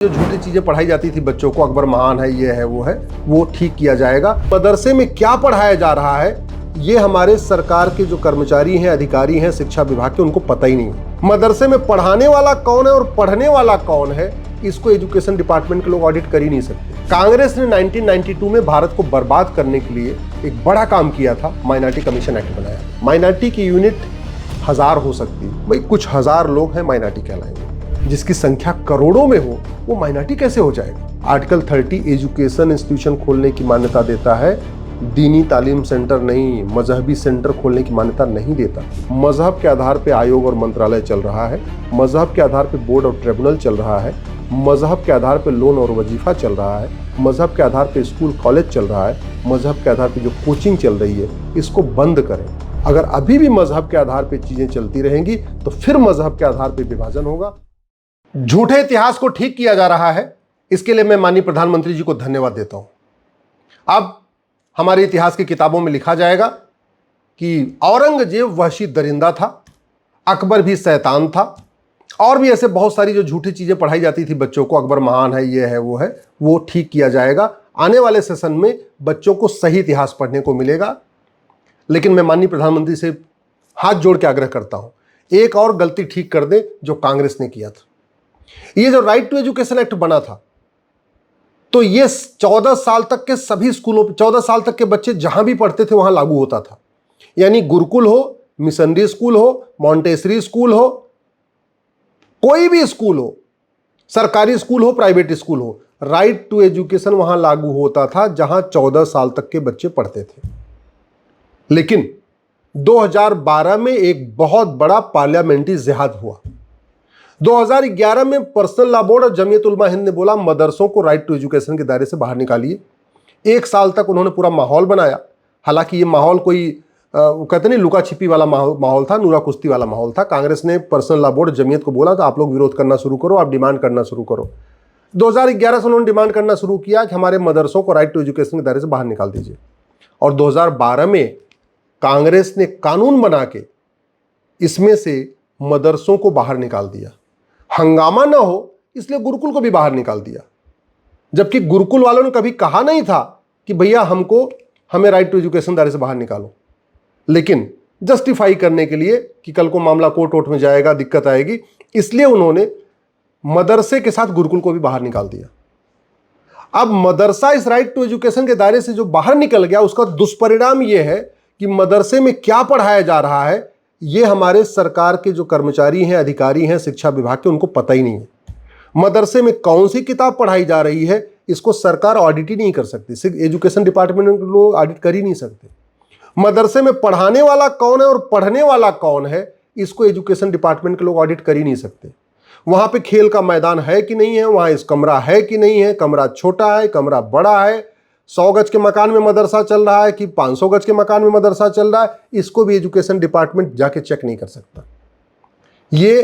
जो झूठी चीजें पढ़ाई जाती थी बच्चों को, अकबर महान है, ये है, वो ठीक किया जाएगा। मदरसे में क्या पढ़ाया जा रहा है ये हमारे सरकार के जो कर्मचारी हैं, अधिकारी हैं शिक्षा विभाग के, उनको पता ही नहीं है। मदरसे में पढ़ाने वाला कौन है और पढ़ने वाला कौन है, इसको एजुकेशन डिपार्टमेंट के लोग ऑडिट कर ही नहीं सकते। कांग्रेस ने 1992 में भारत को बर्बाद करने के लिए एक बड़ा काम किया था, माइनॉरिटी कमीशन एक्ट बनाया। माइनॉरिटी की यूनिट 1000 हो सकती है, भाई कुछ हजार लोग हैं माइनॉरिटी कहलाएंगे, जिसकी संख्या करोड़ों में हो, वो माइनॉरिटी कैसे हो जाएगा। आर्टिकल 30 एजुकेशन इंस्टीट्यूशन खोलने की मान्यता देता है, दीनी तालीम सेंटर नहीं, मजहबी सेंटर खोलने की मान्यता नहीं देता। मजहब के आधार पे आयोग और मंत्रालय चल रहा है, मजहब के आधार पे बोर्ड और ट्रिब्यूनल चल रहा है, मजहब के आधार पे लोन और वजीफा चल रहा है, मजहब के आधार पे स्कूल कॉलेज चल रहा है, मजहब के आधार पे जो कोचिंग चल रही है, इसको बंद करें। अगर अभी भी मजहब के आधार पे चीजें चलती रहेंगी तो फिर मजहब के आधार पे विभाजन होगा। झूठे इतिहास को ठीक किया जा रहा है, इसके लिए मैं माननीय प्रधानमंत्री जी को धन्यवाद देता हूं। अब हमारे इतिहास की किताबों में लिखा जाएगा कि औरंगजेब वहशी दरिंदा था, अकबर भी शैतान था, और भी ऐसे बहुत सारी जो झूठी चीजें पढ़ाई जाती थी बच्चों को, अकबर महान है, ये है, वो ठीक किया जाएगा। आने वाले सेशन में बच्चों को सही इतिहास पढ़ने को मिलेगा। लेकिन मैं माननीय प्रधानमंत्री से हाथ जोड़ के आग्रह करता हूं, एक और गलती ठीक कर दे जो कांग्रेस ने किया था। ये जो राइट टू एजुकेशन एक्ट बना था, तो ये 14 साल तक के सभी स्कूलों पे, 14 साल तक के बच्चे जहां भी पढ़ते थे वहां लागू होता था। यानी गुरुकुल हो, मिशनरी स्कूल हो, मॉन्टेसरी स्कूल हो, कोई भी स्कूल हो, सरकारी स्कूल हो, प्राइवेट स्कूल हो, राइट टू एजुकेशन वहां लागू होता था जहां 14 साल तक के बच्चे पढ़ते थे। लेकिन 2012 में एक बहुत बड़ा पार्लियामेंट्री जिहाद हुआ। 2011 में पर्सनल लॉ बोर्ड और जमीयत उलमा हिंद ने बोला मदरसों को राइट टू एजुकेशन के दायरे से बाहर निकालिए। एक साल तक उन्होंने पूरा माहौल बनाया। हालांकि ये माहौल कोई कहते नहीं लुका छिपी वाला माहौल था, नूरा कुश्ती वाला माहौल था। कांग्रेस ने पर्सनल लॉ बोर्ड जमीयत को बोला था आप लोग विरोध करना शुरू करो, आप डिमांड करना शुरू करो। 2011 से उन्होंने डिमांड करना शुरू किया कि हमारे मदरसों को राइट टू एजुकेशन के दायरे से बाहर निकाल दीजिए। और 2012 में कांग्रेस ने कानून बना के इसमें से मदरसों को बाहर निकाल दिया। हंगामा ना हो इसलिए गुरुकुल को भी बाहर निकाल दिया, जबकि गुरुकुल वालों ने कभी कहा नहीं था कि भैया हमें राइट टू एजुकेशन दायरे से बाहर निकालो। लेकिन जस्टिफाई करने के लिए कि कल को मामला कोर्ट वोट में जाएगा, दिक्कत आएगी, इसलिए उन्होंने मदरसे के साथ गुरुकुल को भी बाहर निकाल दिया। अब मदरसा इस राइट टू एजुकेशन के दायरे से जो बाहर निकल गया, उसका दुष्परिणाम यह है कि मदरसे में क्या पढ़ाया जा रहा है ये हमारे सरकार के जो कर्मचारी हैं, अधिकारी हैं शिक्षा विभाग के, उनको पता ही नहीं है। मदरसे में कौन सी किताब पढ़ाई जा रही है इसको सरकार ऑडिट ही नहीं कर सकती, सिर्फ एजुकेशन डिपार्टमेंट के लोग ऑडिट कर ही नहीं सकते। मदरसे में पढ़ाने वाला कौन है और पढ़ने वाला कौन है इसको एजुकेशन डिपार्टमेंट के लोग ऑडिट कर ही नहीं सकते। वहां पे खेल का मैदान है कि नहीं है, वहां इस कमरा है कि नहीं है, कमरा छोटा है, कमरा बड़ा है, 100 गज के मकान में मदरसा चल रहा है कि 500 गज के मकान में मदरसा चल रहा है, इसको भी एजुकेशन डिपार्टमेंट जाके चेक नहीं कर सकता। ये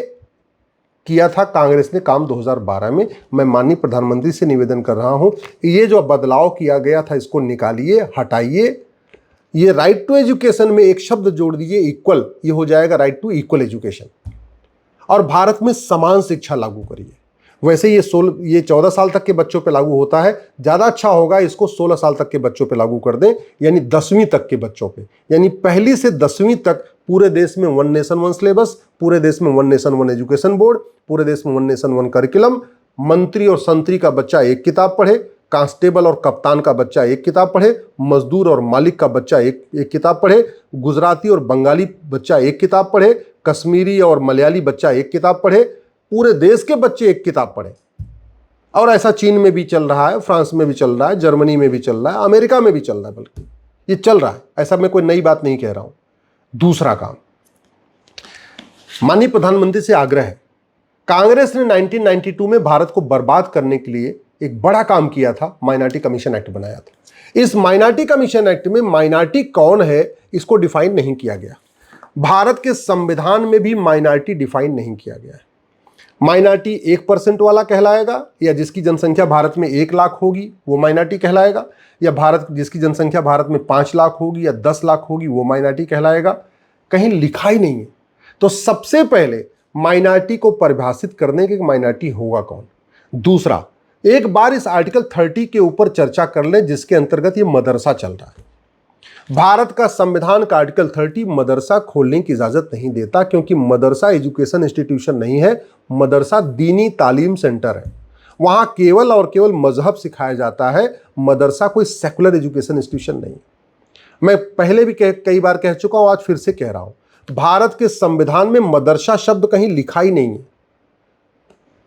किया था कांग्रेस ने काम 2012 में। मैं माननीय प्रधानमंत्री से निवेदन कर रहा हूं, ये जो बदलाव किया गया था इसको निकालिए, हटाइए। ये राइट टू एजुकेशन में एक शब्द जोड़ दीजिए, इक्वल, ये हो जाएगा राइट टू इक्वल एजुकेशन। और भारत में समान शिक्षा लागू करिए। वैसे ये 14 साल तक के बच्चों पे लागू होता है, ज़्यादा अच्छा होगा इसको 16 साल तक के बच्चों पे लागू कर दें, यानी 10वीं तक के बच्चों पे, यानी पहली से 10वीं तक पूरे देश में वन नेशन वन सिलेबस, पूरे देश में one nation one education board, पूरे देश में वन नेशन वन करिकुलम। मंत्री और संतरी का बच्चा एक किताब पढ़े, कांस्टेबल और कप्तान का बच्चा एक किताब पढ़े, मजदूर और मालिक का बच्चा एक किताब पढ़े, गुजराती और बंगाली बच्चा एक किताब पढ़े, कश्मीरी और मलयाली बच्चा एक किताब पढ़े, पूरे देश के बच्चे एक किताब पढ़े। और ऐसा चीन में भी चल रहा है, फ्रांस में भी चल रहा है, जर्मनी में भी चल रहा है, अमेरिका में भी चल रहा है, बल्कि ये चल रहा है, ऐसा मैं कोई नई बात नहीं कह रहा हूं। दूसरा काम, माननीय प्रधानमंत्री से आग्रह है, कांग्रेस ने 1992 में भारत को बर्बाद करने के लिए एक बड़ा काम किया था, माइनॉरिटी कमीशन एक्ट बनाया था। इस माइनॉरिटी कमीशन एक्ट में माइनॉरिटी कौन है इसको डिफाइन नहीं किया गया। भारत के संविधान में भी माइनॉरिटी डिफाइन नहीं किया गया है। माइनॉरिटी 1% वाला कहलाएगा, या जिसकी जनसंख्या भारत में 1 लाख होगी वो माइनॉरिटी कहलाएगा, या जिसकी जनसंख्या भारत में 5 लाख होगी या 10 लाख होगी वो माइनॉरिटी कहलाएगा। कहीं लिखा ही नहीं है। तो सबसे पहले माइनॉरिटी को परिभाषित करने के माइनॉरिटी होगा कौन। दूसरा, एक बार इस आर्टिकल 30 के ऊपर चर्चा कर लें जिसके अंतर्गत ये मदरसा चल रहा है। भारत का संविधान का आर्टिकल 30 मदरसा खोलने की इजाजत नहीं देता, क्योंकि मदरसा एजुकेशन इंस्टीट्यूशन नहीं है, मदरसा दीनी तालीम सेंटर है। वहां केवल और केवल मजहब सिखाया जाता है, मदरसा कोई सेकुलर एजुकेशन इंस्टीट्यूशन नहीं। मैं पहले भी कई बार कह चुका हूं, आज फिर से कह रहा हूं, भारत के संविधान में मदरसा शब्द कहीं लिखा ही नहीं है।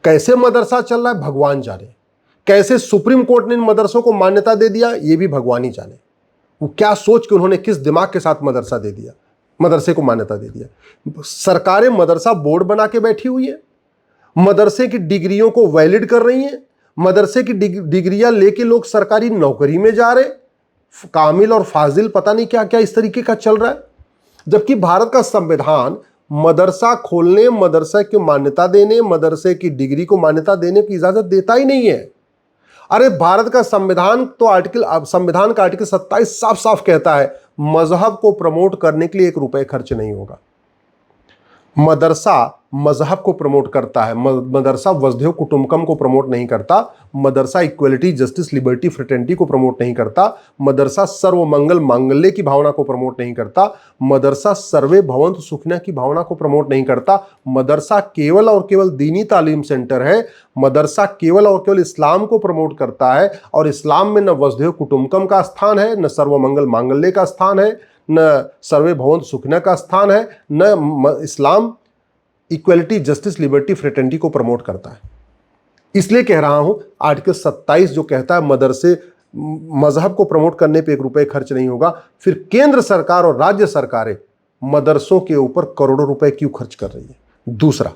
कैसे मदरसा चल रहा है भगवान जाने, कैसे सुप्रीम कोर्ट ने इन मदरसों को मान्यता दे दिया ये भी भगवान ही जाने। वो क्या सोच के उन्होंने किस दिमाग के साथ मदरसा दे दिया, मदरसे को मान्यता दे दिया। सरकारें मदरसा बोर्ड बना के बैठी हुई है, मदरसे की डिग्रियों को वैलिड कर रही हैं, मदरसे की डिग्रियां लेके लोग सरकारी नौकरी में जा रहे, कामिल और फाजिल पता नहीं क्या क्या इस तरीके का चल रहा है। जबकि भारत का संविधान मदरसा खोलने, मदरसा की मान्यता देने, मदरसे की डिग्री को मान्यता देने की इजाजत देता ही नहीं है। अरे भारत का संविधान तो संविधान का आर्टिकल 27 साफ साफ कहता है मजहब को प्रमोट करने के लिए 1 रुपए खर्च नहीं होगा। मदरसा मजहब को प्रमोट करता है, मदरसा वसुधैव कुटुंबकम को प्रमोट नहीं करता, मदरसा इक्वलिटी जस्टिस लिबर्टी फ्रेटर्निटी को प्रमोट नहीं करता, मदरसा सर्वमंगल मांगल्य की भावना को प्रमोट नहीं करता, मदरसा सर्वे भवन्तु सुखिनः की भावना को प्रमोट नहीं करता। मदरसा केवल और केवल दीनी तालीम सेंटर है, मदरसा केवल और केवल इस्लाम को प्रमोट करता है, और इस्लाम में न वसुधैव कुटुंबकम का स्थान है, न सर्वमंगल मांगल्य का स्थान है, न सर्वे भवन्तु सुखिनः का स्थान है, न इस्लाम इक्वलिटी जस्टिस लिबर्टी फ्रेटर्निटी को प्रमोट करता है। इसलिए कह रहा हूं आर्टिकल 27 जो कहता है मदरसे मजहब को प्रमोट करने पे 1 रुपए खर्च नहीं होगा, फिर केंद्र सरकार और राज्य सरकारें मदरसों के ऊपर करोड़ों रुपए क्यों खर्च कर रही है। दूसरा,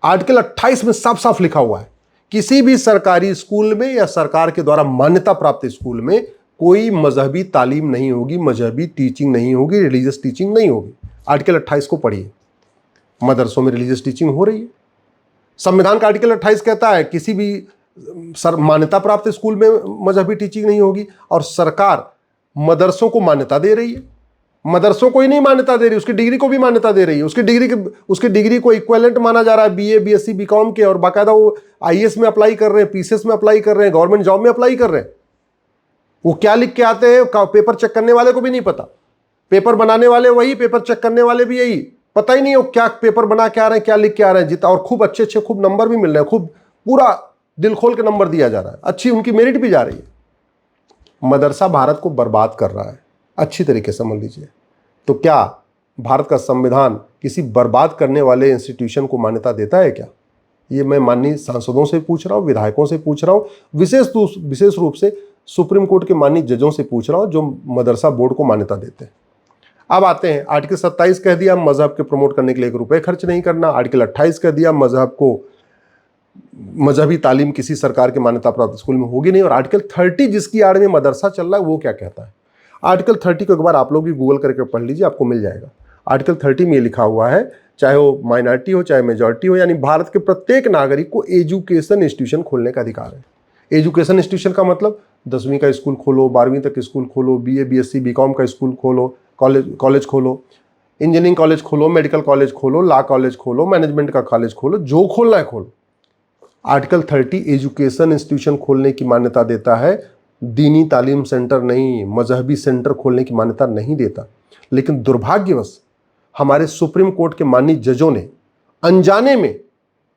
आर्टिकल 28 में साफ साफ लिखा हुआ है किसी भी सरकारी स्कूल में या सरकार के द्वारा मान्यता प्राप्त स्कूल में कोई मजहबी तालीम नहीं होगी, मजहबी टीचिंग नहीं होगी, रिलीजियस टीचिंग नहीं होगी। आर्टिकल 28 को पढ़िए, मदरसों में रिलीजियस टीचिंग हो रही है। संविधान का आर्टिकल 28 कहता है किसी भी मान्यता प्राप्त स्कूल में मजहबी टीचिंग नहीं होगी, और सरकार मदरसों को मान्यता दे रही है। मदरसों को ही नहीं मान्यता दे रही, उसकी डिग्री को भी मान्यता दे रही है। उसकी डिग्री को इक्विवेलेंट माना जा रहा है बीए, बीएससी, बीकॉम के, और बाकायदा वो आईएएस में अप्लाई कर रहे हैं, पीसीएस में अप्लाई कर रहे हैं, गवर्नमेंट जॉब में अप्लाई कर रहे हैं। वो क्या लिख के आते हैं पेपर चेक करने वाले को भी नहीं पता, पेपर बनाने वाले वही, पेपर चेक करने वाले भी यही, पता ही नहीं हो क्या पेपर बना के आ रहे हैं, क्या लिख के आ रहे हैं जितना, और खूब अच्छे अच्छे खूब नंबर भी मिल रहे हैं, खूब पूरा दिल खोल के नंबर दिया जा रहा है, अच्छी उनकी मेरिट भी जा रही है। मदरसा भारत को बर्बाद कर रहा है, अच्छी तरीके से समझ लीजिए। तो क्या भारत का संविधान किसी बर्बाद करने वाले इंस्टीट्यूशन को मान्यता देता है क्या? ये मैं माननीय सांसदों से पूछ रहा हूँ, विधायकों से पूछ रहा हूँ, विशेष रूप से सुप्रीम कोर्ट के माननीय जजों से पूछ रहा हूँ जो मदरसा बोर्ड को मान्यता देते हैं। अब आते हैं, आर्टिकल 27 कह दिया मजहब के प्रमोट करने के लिए 1 रुपए खर्च नहीं करना। आर्टिकल 28 कह दिया मजहब को मजहबी तालीम किसी सरकार के मान्यता प्राप्त स्कूल में होगी नहीं। और आर्टिकल 30 जिसकी आड़ में मदरसा चल रहा है वो क्या कहता है? आर्टिकल 30 को एक बार आप लोग भी गूगल करके पढ़ लीजिए, आपको मिल जाएगा। आर्टिकल 30 में ये लिखा हुआ है चाहे वो माइनॉरिटी हो चाहे मेजॉरिटी हो, यानी भारत के प्रत्येक नागरिक को एजुकेशन इंस्टीट्यूशन खोलने का अधिकार है। एजुकेशन इंस्टीट्यूशन का मतलब 10वीं का स्कूल खोलो, 12वीं तक स्कूल खोलो, बीए, बीएससी, बीकॉम का स्कूल खोलो, कॉलेज खोलो, इंजीनियरिंग कॉलेज खोलो, मेडिकल कॉलेज खोलो, लॉ कॉलेज खोलो, मैनेजमेंट का कॉलेज खोलो, जो खोलना है खोलो। आर्टिकल 30 एजुकेशन इंस्टीट्यूशन खोलने की मान्यता देता है, दीनी तालीम सेंटर नहीं, मजहबी सेंटर खोलने की मान्यता नहीं देता। लेकिन दुर्भाग्यवश हमारे सुप्रीम कोर्ट के माननीय जजों ने अनजाने में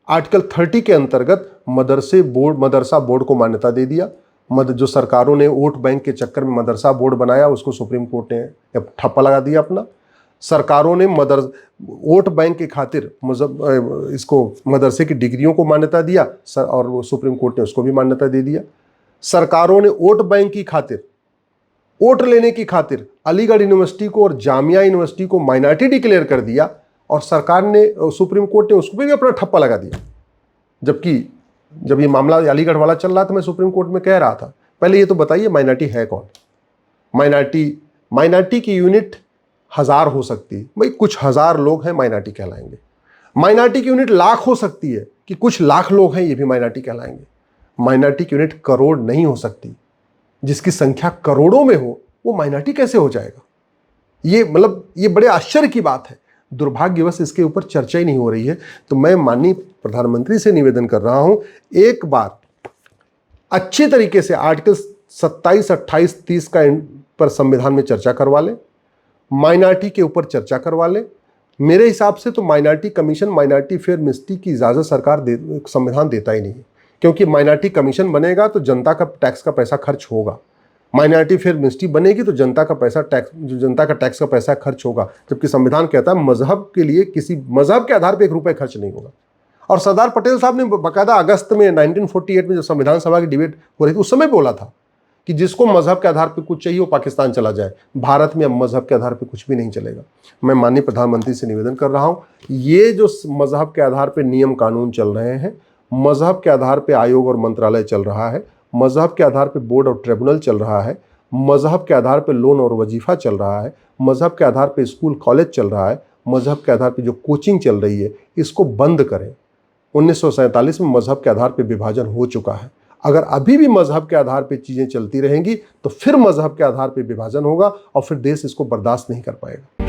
आर्टिकल 30 के अंतर्गत मदरसा बोर्ड को मान्यता दे दिया। जो सरकारों ने वोट बैंक के चक्कर में मदरसा बोर्ड बनाया उसको सुप्रीम कोर्ट ने ठप्पा लगा दिया अपना। सरकारों ने वोट बैंक के खातिर इसको मदरसे की डिग्रियों को मान्यता दिया और वो सुप्रीम कोर्ट ने उसको भी मान्यता दे दिया। सरकारों ने वोट बैंक की खातिर, वोट लेने की खातिर अलीगढ़ यूनिवर्सिटी को और जामिया यूनिवर्सिटी को माइनॉरिटी डिक्लेयर कर दिया और सरकार ने, सुप्रीम कोर्ट ने उसको भी अपना ठप्पा लगा दिया। जबकि जब ये मामला अलीगढ़ वाला चल रहा था मैं सुप्रीम कोर्ट में कह रहा था पहले ये तो बताइए माइनॉरिटी है कौन? माइनॉरिटी की यूनिट 1000 हो सकती है, भाई कुछ 1000 लोग हैं माइनॉरिटी कहलाएंगे। माइनॉरिटी की यूनिट लाख हो सकती है कि कुछ लाख लोग हैं ये भी माइनॉरिटी कहलाएंगे। माइनॉरिटी की यूनिट करोड़ नहीं हो सकती, जिसकी संख्या करोड़ों में हो वो माइनॉरिटी कैसे हो जाएगा? ये बड़े आश्चर्य की बात है। दुर्भाग्यवश इसके ऊपर चर्चा ही नहीं हो रही है। तो मैं माननीय प्रधानमंत्री से निवेदन कर रहा हूं, एक बार अच्छी तरीके से आर्टिकल 27, 28, 30 का पर संविधान में चर्चा करवा लें, माइनॉरिटी के ऊपर चर्चा करवा लें। मेरे हिसाब से तो minority commission, minority fair amnesty की इजाज़त सरकार संविधान देता ही नहीं है, क्योंकि माइनॉरिटी कमीशन बनेगा तो जनता का टैक्स का पैसा खर्च होगा, माइनॉरिटी फेयर एमनेस्टी बनेगी तो जनता का टैक्स का पैसा खर्च होगा, जबकि संविधान कहता है मजहब के लिए किसी मजहब के आधार पर 1 रुपये खर्च नहीं होगा। और सरदार पटेल साहब ने बाकायदा अगस्त में 1948 में जब संविधान सभा की डिबेट हो रही थी उस समय बोला था कि जिसको मजहब के आधार पर कुछ चाहिए वो पाकिस्तान चला जाए। भारत में अब मजहब के आधार पर कुछ भी नहीं चलेगा। मैं माननीय प्रधानमंत्री से निवेदन कर रहा हूँ, ये जो मजहब के आधार पर नियम कानून चल रहे हैं, मजहब के आधार पर आयोग और मंत्रालय चल रहा है, मजहब के आधार पर बोर्ड और ट्रिब्यूनल चल रहा है, मजहब के आधार पर लोन और वजीफा चल रहा है, मजहब के आधार पर स्कूल कॉलेज चल रहा है, मजहब के आधार पर जो कोचिंग चल रही है, इसको बंद करें। 1947 में मजहब के आधार पर विभाजन हो चुका है। अगर अभी भी मजहब के आधार पर चीज़ें चलती रहेंगी तो फिर मजहब के आधार पर विभाजन होगा और फिर देश इसको बर्दाश्त नहीं कर पाएगा।